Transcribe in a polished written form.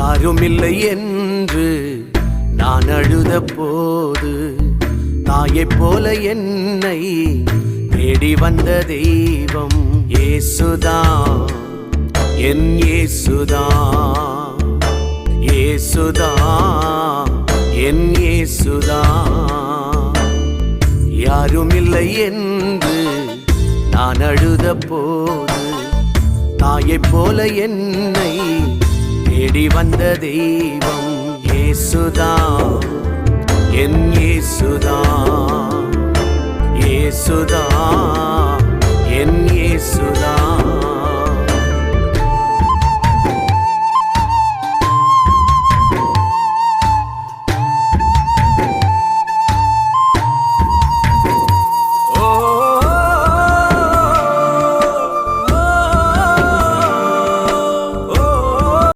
யாருமில்லை என்று நான் அழுத போது தாயைப் போல என்னை தேடி வந்த தெய்வம் இயேசுதான், என் இயேசுதான், இயேசுதான், என் இயேசுதான். யாருமில்லை என்று நான் அழுத போது தாயைப் போல என்னை தேடி வந்த தெய்வம் இயேசுதான், என் இயேசுதான், இயேசுதான், என் இயேசுதான்.